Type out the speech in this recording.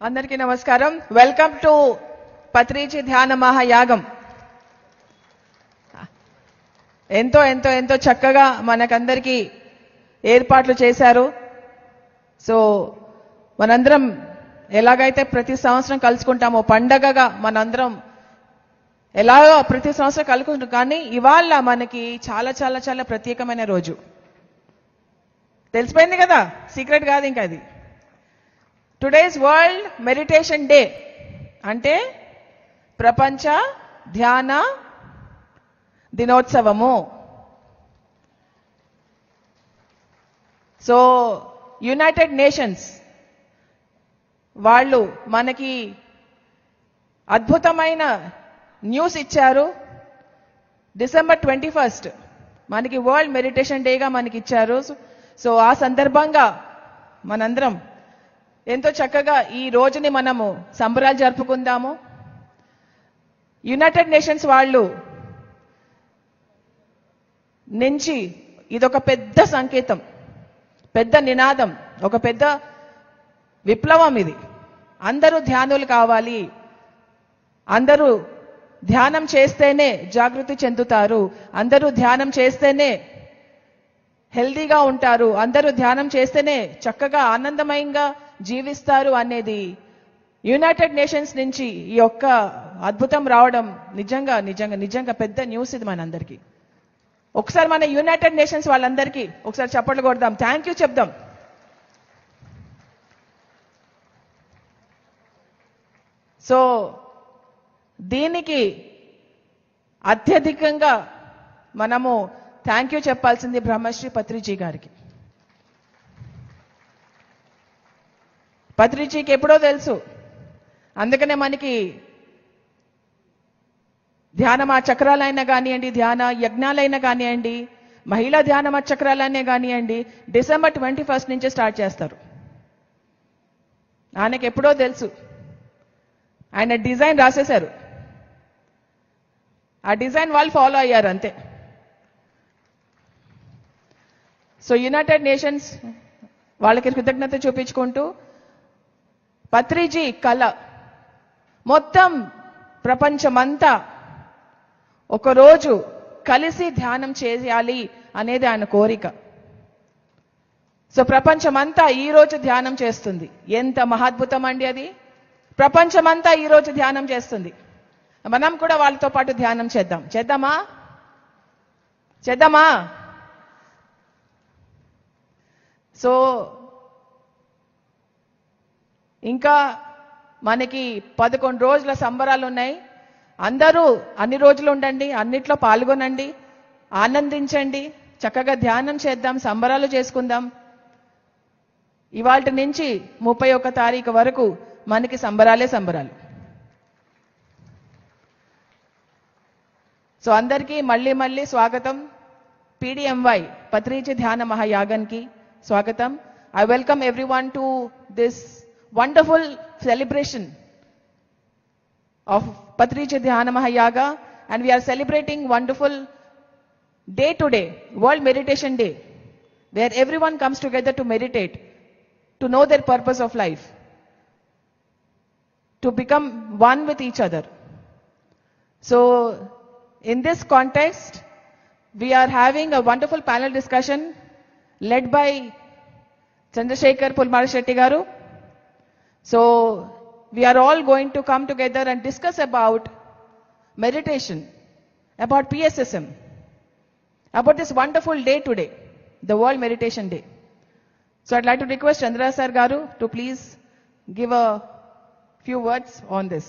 అందరికీ నమస్కారం. Welcome to Patriji ధ్యాన మహాయాగం. ఎంతో ఎంతో ఎంతో చక్కగా మనకందరికీ ఏర్పాట్లు చేశారు. సో మనందరం ఎలాగైతే ప్రతి సంవత్సరం కలుసుకుంటామో పండగగా మనందరం ఎలాగో ప్రతి సంవత్సరం కలుసుకుంటాం, కానీ ఇవాళ మనకి చాలా చాలా చాలా ప్రత్యేకమైన రోజు. తెలిసిపోయింది కదా, సీక్రెట్ కాదు ఇంకా అది. టుడేస్ వరల్డ్ మెడిటేషన్ డే అంటే ప్రపంచ ధ్యాన దినోత్సవము. సో యునైటెడ్ నేషన్స్ వాళ్ళు మనకి అద్భుతమైన న్యూస్ ఇచ్చారు. December 21 మనకి వరల్డ్ మెడిటేషన్ డేగా మనకి ఇచ్చారు. సో ఆ సందర్భంగా మనందరం ఎంతో చక్కగా ఈ రోజుని మనము సంబరాలు జరుపుకుందాము. యునైటెడ్ నేషన్స్ వాళ్ళు నుంచి ఇదొక పెద్ద సంకేతం, పెద్ద నినాదం, ఒక పెద్ద విప్లవం ఇది. అందరూ ధ్యానులు కావాలి, అందరూ ధ్యానం చేస్తేనే జాగృతి చెందుతారు, అందరూ ధ్యానం చేస్తేనే హెల్దీగా ఉంటారు, అందరూ ధ్యానం చేస్తేనే చక్కగా ఆనందమయంగా జీవిస్తారు అనేది యునైటెడ్ నేషన్స్ నుంచి ఈ యొక్క అద్భుతం రావడం నిజంగా నిజంగా నిజంగా పెద్ద న్యూస్ ఇది మనందరికీ. ఒకసారి మన యునైటెడ్ నేషన్స్ వాళ్ళందరికీ ఒకసారి చప్పట్లు కొడదాం, థ్యాంక్ యూ చెప్దాం. సో దీనికి అత్యధికంగా మనము థ్యాంక్ యూ చెప్పాల్సింది బ్రహ్మశ్రీ పత్రిజీ గారికి. పత్రిజీకి ఎప్పుడో తెలుసు, అందుకనే మనకి ధ్యానమా చక్రాలైనా కానివ్వండి, ధ్యాన యజ్ఞాలైనా కానివ్వండి, మహిళా ధ్యానమా చక్రాలైనా కానివ్వండి, December 21 నుంచే స్టార్ట్ చేస్తారు. ఆయనకి ఎప్పుడో తెలుసు, ఆయన డిజైన్ రాసేశారు, ఆ డిజైన్ వాళ్ళు ఫాలో అయ్యారు అంతే. సో యునైటెడ్ నేషన్స్ వాళ్ళకి కృతజ్ఞత చూపించుకుంటూ పత్రిజీ కళ మొత్తం ప్రపంచమంతా ఒకరోజు కలిసి ధ్యానం చేయాలి అనేది ఆయన కోరిక. సో ప్రపంచమంతా ఈరోజు ధ్యానం చేస్తుంది. ఎంత మహాద్భుతం అండి అది. ప్రపంచమంతా ఈరోజు ధ్యానం చేస్తుంది. మనం కూడా వాళ్ళతో పాటు ధ్యానం చేద్దామా? సో ఇంకా మనకి 11 రోజుల సంబరాలు ఉన్నాయి. అందరూ అన్ని రోజులు ఉండండి, అన్నిట్లో పాల్గొనండి, ఆనందించండి, చక్కగా ధ్యానం చేద్దాం, సంబరాలు చేసుకుందాం. ఇవాళ నుంచి 31 తారీఖు వరకు మనకి సంబరాలే సంబరాలు. సో అందరికీ మళ్ళీ మళ్ళీ స్వాగతం. PDMY పత్రిజీ ధ్యాన మహాయాగానికి స్వాగతం. I welcome everyone to this wonderful celebration of Patriji Dhyana Mahayaga, and we are celebrating wonderful day today, World Meditation Day, where everyone comes together to meditate, to know their purpose of life, to become one with each other. So in this context, we are having a wonderful panel discussion led by Chandrasekhar Pulmari Shetty garu. So we are all going to come together and discuss about meditation, about PSSM, about this wonderful day today, the World Meditation Day. So I'd like to request Chandra Sir garu to please give a few words on this.